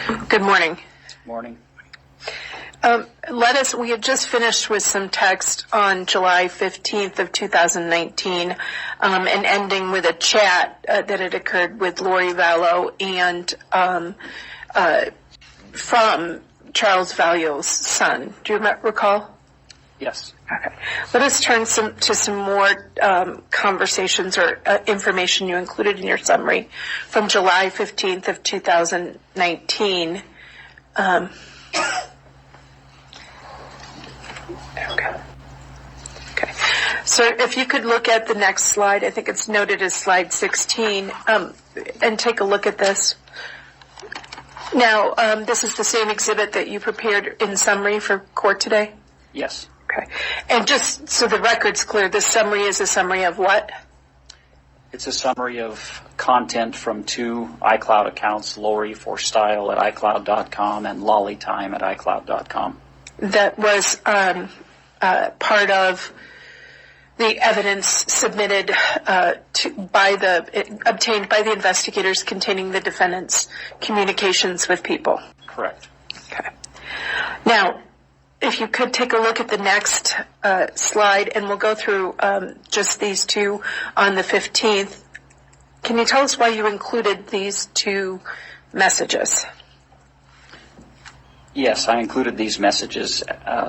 Good morning. Morning. We had just finished with some text on July 15th of 2019 and ending with a chat that had occurred with Lori Vallow and from Charles Vallow's son. Do you recall? Yes. Okay. Let us turn to some more conversations or information you included in your summary from July 15th of 2019. Okay. So if you could look at the next slide, I think it's noted as slide 16, and take a look at this. Now, this is the same exhibit that you prepared in summary for court today? Yes. Okay. And just so the record's clear, this summary is a summary of what? It's a summary of content from two iCloud accounts, Lori for Style at iCloud.com and LollyTime at iCloud.com. That was part of the evidence submitted obtained by the investigators containing the defendant's communications with people. Correct. Okay. Now, if you could take a look at the next slide, and we'll go through just these two on the 15th. Can you tell us why you included these two messages? Yes, I included these messages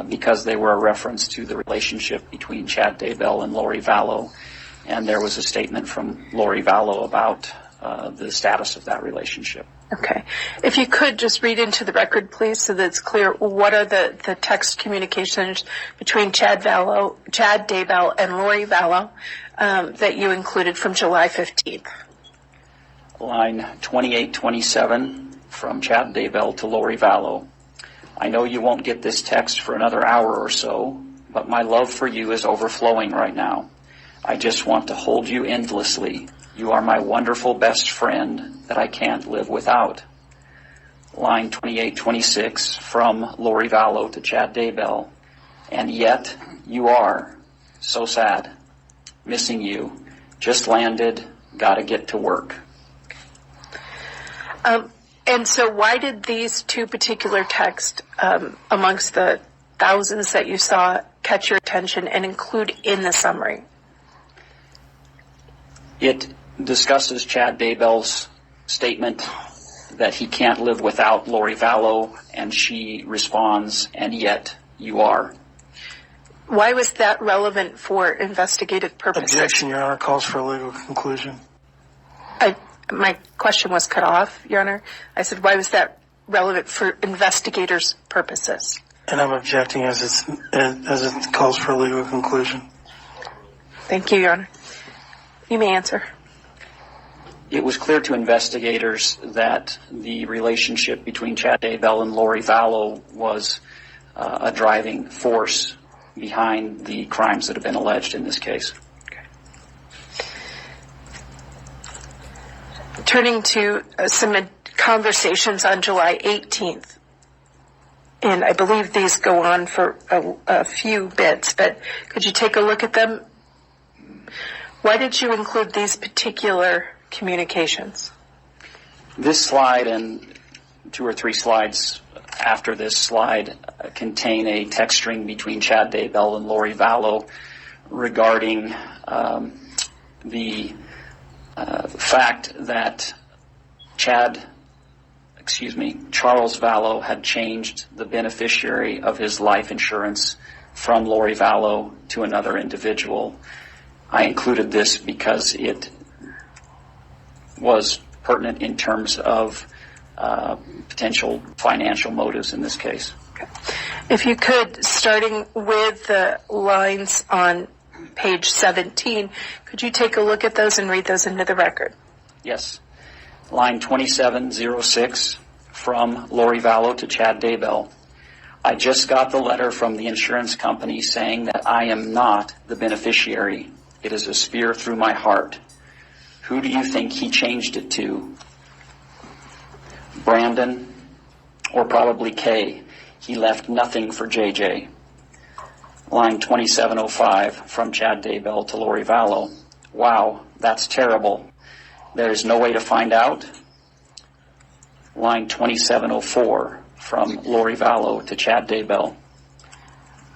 because they were a reference to the relationship between Chad Daybell and Lori Vallow, and there was a statement from Lori Vallow about the status of that relationship. Okay. If you could just read into the record, please, so that it's clear, what are the text communications between Chad Daybell and Lori Vallow that you included from July 15th? Line 2827 from Chad Daybell to Lori Vallow. I know you won't get this text for another hour or so, but my love for you is overflowing right now. I just want to hold you endlessly. You are my wonderful best friend that I can't live without. Line 2826 from Lori Vallow to Chad Daybell. And yet you are. So sad. Missing you. Just landed. Gotta get to work. And so why did these two particular texts, amongst the thousands that you saw, catch your attention and include in the summary? It discusses Chad Daybell's statement that he can't live without Lori Vallow, and she responds, and yet you are. Why was that relevant for investigative purposes? Objection, Your Honor, calls for a legal conclusion. My question was cut off, Your Honor. I said, why was that relevant for investigators' purposes? And I'm objecting as it calls for a legal conclusion. Thank you, Your Honor. You may answer. It was clear to investigators that the relationship between Chad Daybell and Lori Vallow was a driving force behind the crimes that have been alleged in this case. Turning to some conversations on July 18th, and I believe these go on for a few bits, but could you take a look at them? Why did you include these particular communications? This slide and two or three slides after this slide contain a text string between Chad Daybell and Lori Vallow regarding the fact that Charles Vallow had changed the beneficiary of his life insurance from Lori Vallow to another individual. I included this because it was pertinent in terms of potential financial motives in this case. Okay. If you could, starting with the lines on page 17, could you take a look at those and read those into the record? Yes. Line 2706 from Lori Vallow to Chad Daybell. I just got the letter from the insurance company saying that I am not the beneficiary. It is a spear through my heart. Who do you think he changed it to? Brandon, or probably Kay. He left nothing for JJ. Line 2705 from Chad Daybell to Lori Vallow. Wow, that's terrible. There is no way to find out. Line 2704 from Lori Vallow to Chad Daybell.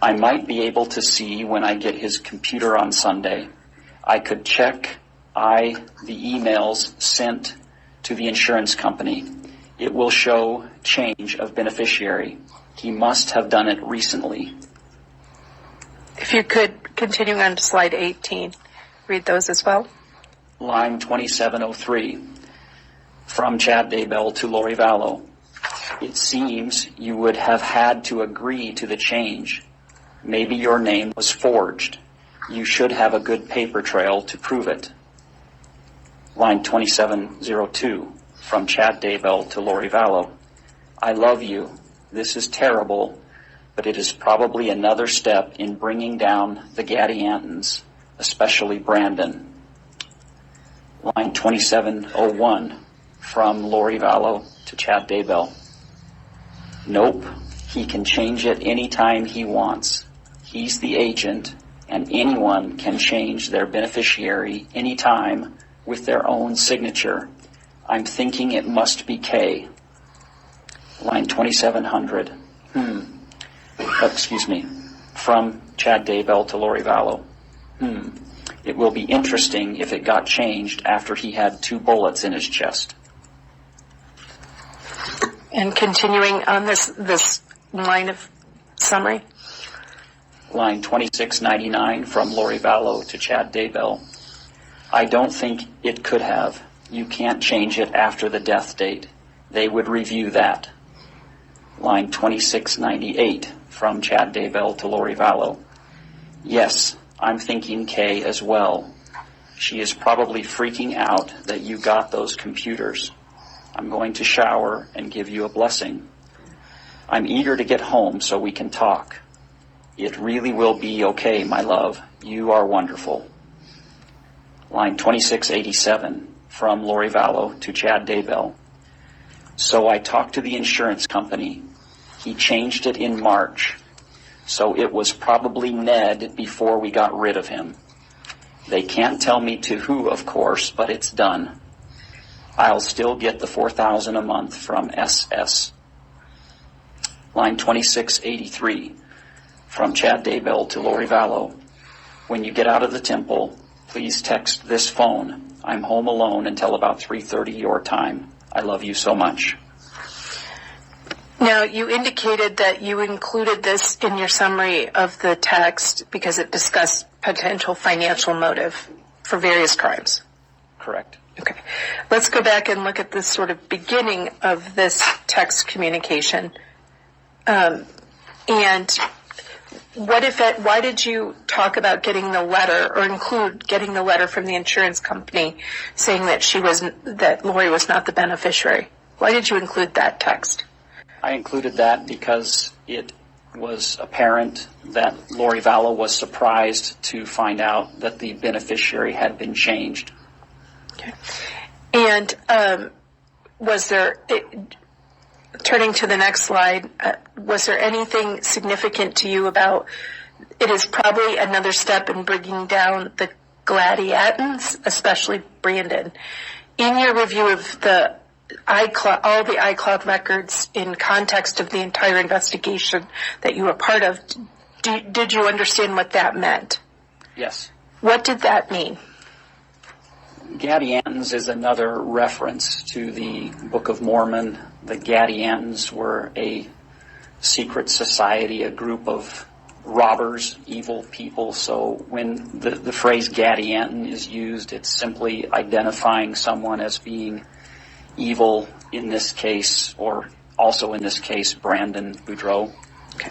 I might be able to see when I get his computer on Sunday. I could check the emails sent to the insurance company. It will show change of beneficiary. He must have done it recently. If you could continue on to slide 18, read those as well. Line 2703 from Chad Daybell to Lori Vallow. It seems you would have had to agree to the change. Maybe your name was forged. You should have a good paper trail to prove it. Line 2702 from Chad Daybell to Lori Vallow. I love you. This is terrible, but it is probably another step in bringing down the Gadiantons, especially Brandon. Line 2701 from Lori Vallow to Chad Daybell. Nope, he can change it anytime he wants. He's the agent, and anyone can change their beneficiary anytime with their own signature. I'm thinking it must be K. Line 2700. From Chad Daybell to Lori Vallow. It will be interesting if it got changed after he had 2 bullets in his chest. And continuing on this line of summary. Line 2699 from Lori Vallow to Chad Daybell. I don't think it could have. You can't change it after the death date. They would review that. Line 2698 from Chad Daybell to Lori Vallow. Yes, I'm thinking Kay as well. She is probably freaking out that you got those computers. I'm going to shower and give you a blessing. I'm eager to get home so we can talk. It really will be okay, my love. You are wonderful. Line 2687 from Lori Vallow to Chad Daybell. So I talked to the insurance company. He changed it in March. So it was probably Ned before we got rid of him. They can't tell me to who, of course, but it's done. I'll still get the $4,000 a month from SS. Line 2683 from Chad Daybell to Lori Vallow. When you get out of the temple, please text this phone. I'm home alone until about 3:30 your time. I love you so much. Now, you indicated that you included this in your summary of the text because it discussed potential financial motive for various crimes. Correct. Okay. Let's go back and look at this sort of beginning of this text communication. And why did you talk about getting the letter or include getting the letter from the insurance company saying that Lori was not the beneficiary? Why did you include that text? I included that because it was apparent that Lori Vallow was surprised to find out that the beneficiary had been changed. Okay. And turning to the next slide, was there anything significant to you about it is probably another step in bringing down the Gladiatans, especially Brandon? In your review of all the iCloud records in context of the entire investigation that you were part of, did you understand what that meant? Yes. What did that mean? Gadiantons is another reference to the Book of Mormon. The Gadiantons were a secret society, a group of robbers, evil people. So when the phrase Gadianton is used, it's simply identifying someone as being evil in this case, or also in this case, Brandon Boudreaux. Okay.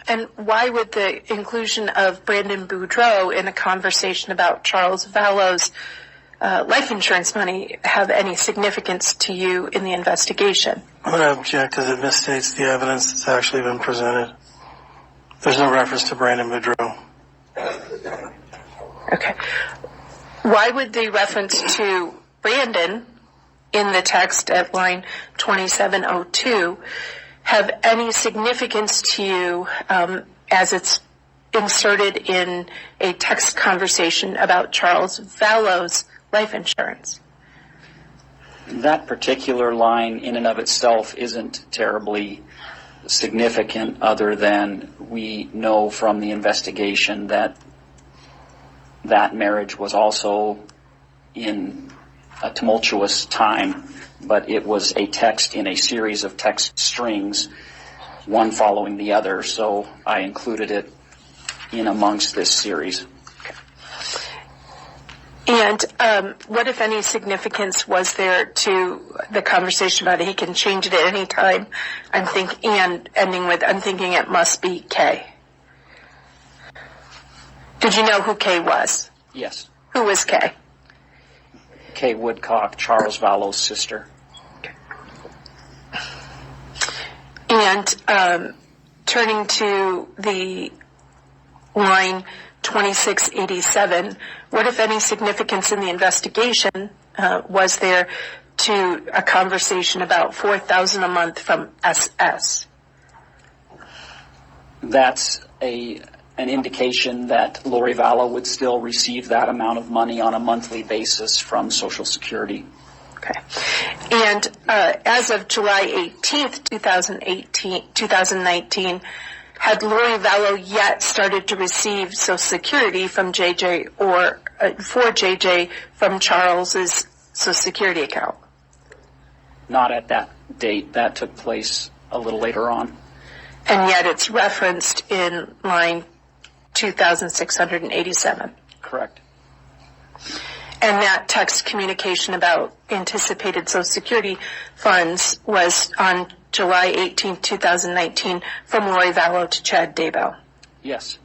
And why would the inclusion of Brandon Boudreaux in a conversation about Charles Vallow's life insurance money have any significance to you in the investigation? I'm going to object as it misstates the evidence that's actually been presented. There's no reference to Brandon Boudreaux. Okay. Why would the reference to Brandon in the text at line 2702 have any significance to you as it's inserted in a text conversation about Charles Vallow's life insurance? That particular line in and of itself isn't terribly significant, other than we know from the investigation that that marriage was also in a tumultuous time, but it was a text in a series of text strings, one following the other, so I included it in amongst this series. And what, if any, significance was there to the conversation about he can change it at any time? And ending with, I'm thinking it must be Kay. Did you know who Kay was? Yes. Who was Kay? Kay Woodcock, Charles Vallow's sister. And turning to the line 2687, what, if any, significance in the investigation was there to a conversation about $4,000 a month from SS? That's an indication that Lori Vallow would still receive that amount of money on a monthly basis from Social Security. Okay. And as of July 18th, 2019, had Lori Vallow yet started to receive Social Security from JJ or for JJ from Charles's Social Security account? Not at that date. That took place a little later on. And yet it's referenced in line 2687. Correct. And that text communication about anticipated Social Security funds was on July 18, 2019, from Lori Vallow to Chad Daybell. Yes.